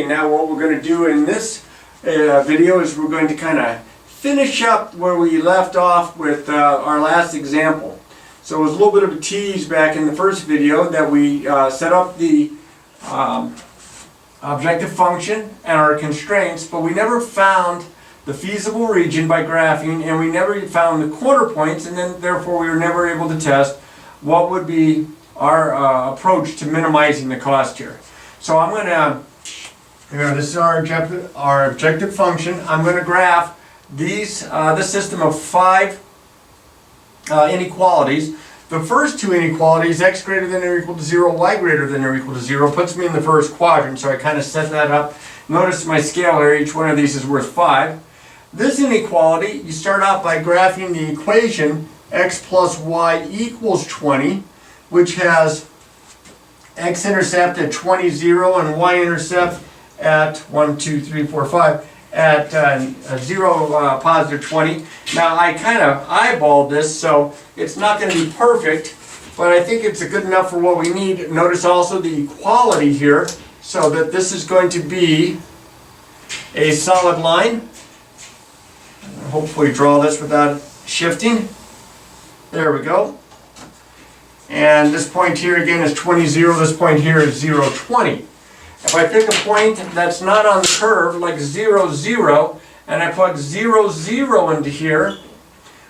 Okay, now what we're going to do in this video is we're going to kind of finish up where we left off with our last example. So it was a little bit of a tease back in the first video that we set up the objective function and our constraints, but we never found the feasible region by graphing, and we never found the corner points, and then therefore we were never able to test what would be our approach to minimizing the cost here. So I'm going to, this is our objective function. I'm going to graph these, this system of 5 inequalities. The first 2 inequalities, x greater than or equal to 0, y greater than or equal to 0, puts me in the first quadrant, so I kind of set that up. Notice my scale here, each one of these is worth 5. This inequality, you start out by graphing the equation x plus y equals 20, which has x-intercept at 20, 0, and y-intercept at 1, 2, 3, 4, 5 at 0, positive 20. Now I kind of eyeballed this, so it's not going to be perfect, but I think it's good enough for what we need. Notice also the equality here, so that this is going to be a solid line. Hopefully draw this without shifting. There we go. And this point here again is 20, 0. This point here is 0, 20. If I pick a point that's not on the curve, like 0, 0, and I plug 0, 0 into here,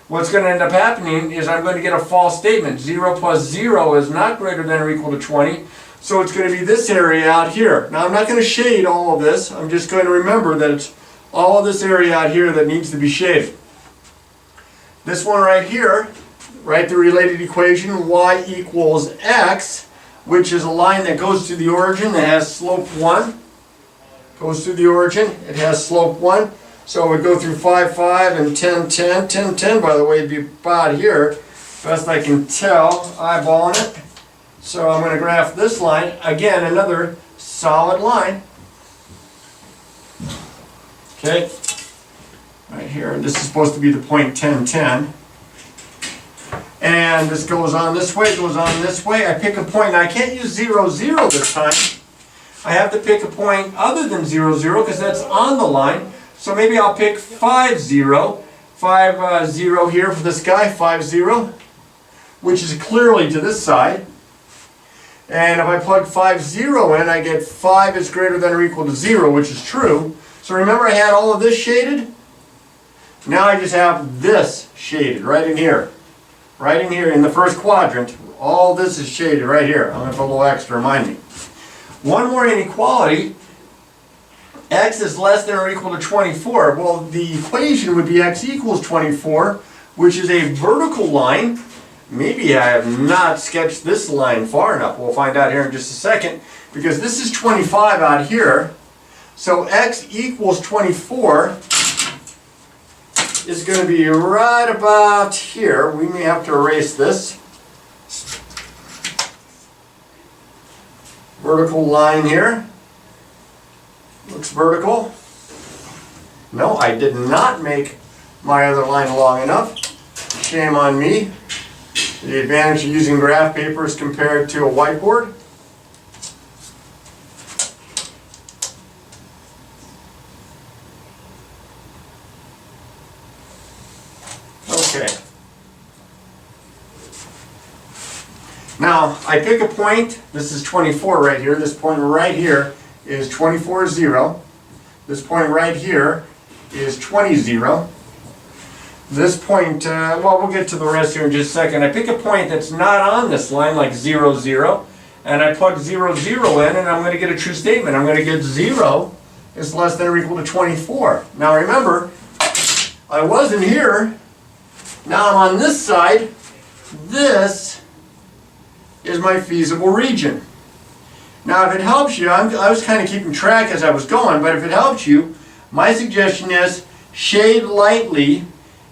what's going to end up happening is I'm going to get a false statement. 0 plus 0 is not greater than or equal to 20, so it's going to be this area out here. Now I'm not going to shade all of this. I'm just going to remember that it's all of this area out here that needs to be shaded. This one right here, write the related equation y equals x, which is a line that goes to the origin that has slope 1. Goes through the origin, it has slope 1. So it would go through 5, 5, and 10, 10. 10, 10, by the way, would be about here. Best I can tell, eyeballing it. So I'm going to graph this line. Again, another solid line. Okay. Right here, this is supposed to be the point 10, 10. And this goes on this way, goes on this way. I pick a point, and I can't use 0, 0 this time. I have to pick a point other than 0, 0 because that's on the line. So maybe I'll pick 5, 0. 5, 0 here for this guy, 5, 0, which is clearly to this side. And if I plug 5, 0 in, I get 5 is greater than or equal to 0, which is true. So remember I had all of this shaded? Now I just have this shaded right in here. Right in here in the first quadrant, all this is shaded right here. I'm going to put a little X to remind me. One more inequality, x is less than or equal to 24. Well, the equation would be x equals 24, which is a vertical line. Maybe I have not sketched this line far enough. We'll find out here in just a second, because this is 25 out here. So x equals 24 is going to be right about here. We may have to erase this. Vertical line here. Looks vertical. No, I did not make my other line long enough. Shame on me. The advantage of using graph paper is compared to a whiteboard. Okay. Now, I pick a point. This is 24 right here. This point right here is 24, 0. This point right here is 20, 0. This point, well, we'll get to the rest here in just a second. I pick a point that's not on this line, like 0, 0, and I plug 0, 0 in, and I'm going to get a true statement. I'm going to get 0 is less than or equal to 24. Now remember, I wasn't here. Now I'm on this side. This is my feasible region. Now if it helps you, I was kind of keeping track as I was going, but if it helps you, my suggestion is shade lightly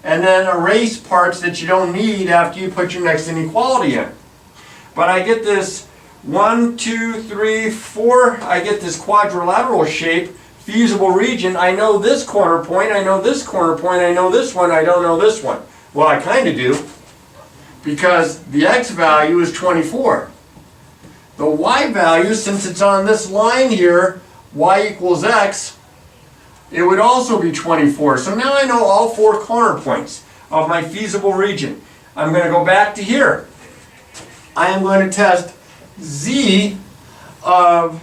and then erase parts that you don't need after you put your next inequality in. But I get this 1, 2, 3, 4, I get this quadrilateral shape, feasible region. I know this corner point, I know this corner point, I know this one, I don't know this one. Well, I kind of do, because the x value is 24. The y value, since it's on this line here, y equals x, it would also be 24. So now I know all 4 corner points of my feasible region. I'm going to go back to here. I am going to test z of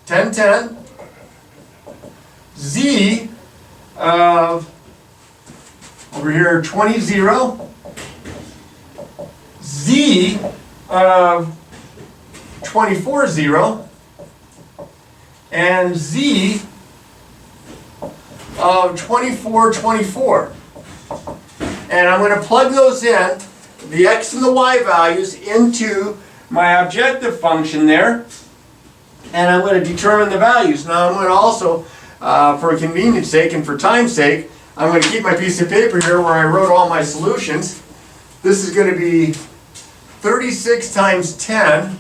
10, 10, z of over here 20, 0, z of 24, 0, and z of 24, 24. And I'm going to plug those in, the x and the y values, into my objective function there. And I'm going to determine the values. Now I'm going to also, for convenience sake and for time's sake, I'm going to keep my piece of paper here where I wrote all my solutions. This is going to be 36 times 10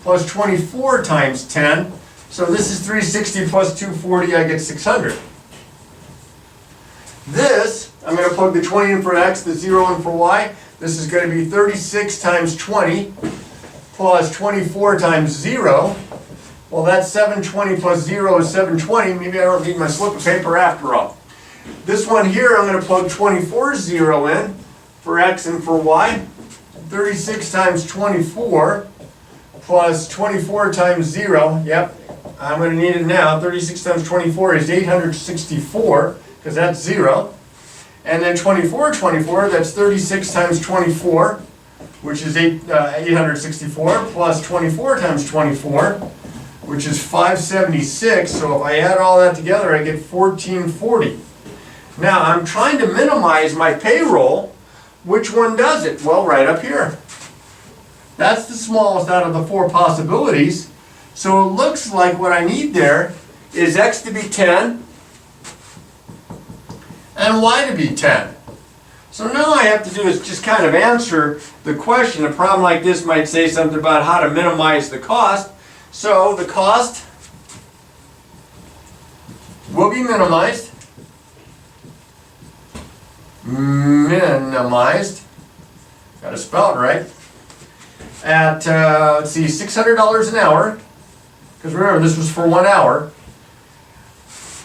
plus 24 times 10. So this is 360 plus 240, I get 600. This, I'm going to plug the 20 in for x, the 0 in for y. This is going to be 36 times 20 plus 24 times 0. Well, that's 720 plus 0 is 720. Maybe I don't need my slip of paper after all. This one here, I'm going to plug 24 0 in for x and for y. 36 times 24 plus 24 times 0. Yep, I'm going to need it now. 36 times 24 is 864, because that's 0. And then 24, 24, that's 36 times 24, which is 864, plus 24 times 24, which is 576. So if I add all that together, I get 1440. Now, I'm trying to minimize my payroll. Which one does it? Well, right up here. That's the smallest out of the 4 possibilities. So it looks like what I need there is x to be 10 and y to be 10. So now I have to do is just kind of answer the question. A problem like this might say something about how to minimize the cost. So the cost will be minimized. Minimized. Got to spell it right. At, let's see, $600 an hour. Because remember, this was for 1 hour.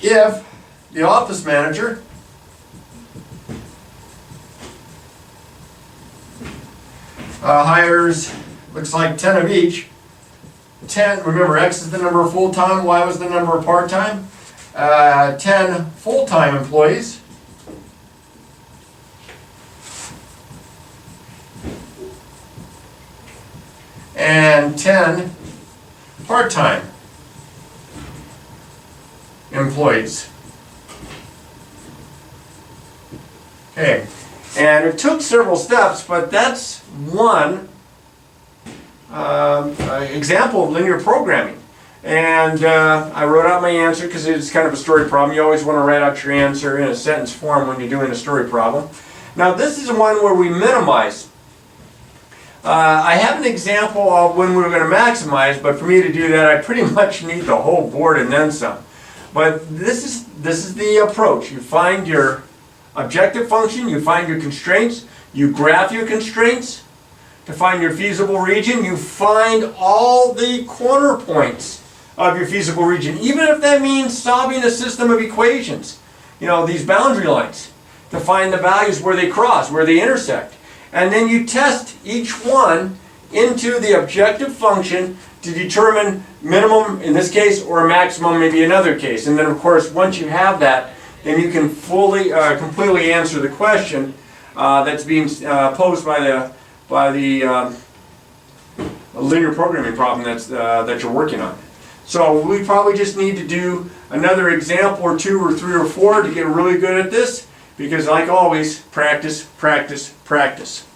If the office manager hires, looks like 10 of each. 10, remember, x is the number of full-time, y was the number of part-time. 10 full-time employees. And 10 part-time employees. Okay, and it took several steps, but that's one example of linear programming. And I wrote out my answer because it's kind of a story problem. You always want to write out your answer in a sentence form when you're doing a story problem. Now this is one where we minimize. I have an example of when we were going to maximize, but for me to do that I pretty much need the whole board and then some. But this is the approach. You find your objective function, you find your constraints, you graph your constraints. To find your feasible region, you find all the corner points of your feasible region, even if that means solving a system of equations. You know, these boundary lines, to find the values where they cross, where they intersect. And then you test each one into the objective function to determine minimum in this case or maximum maybe another case. And then of course once you have that, then you can fully, completely answer the question that's being posed by the linear programming problem that you're working on. So we probably just need to do another example or 2 or 3 or 4 to get really good at this, because like always, practice, practice, practice.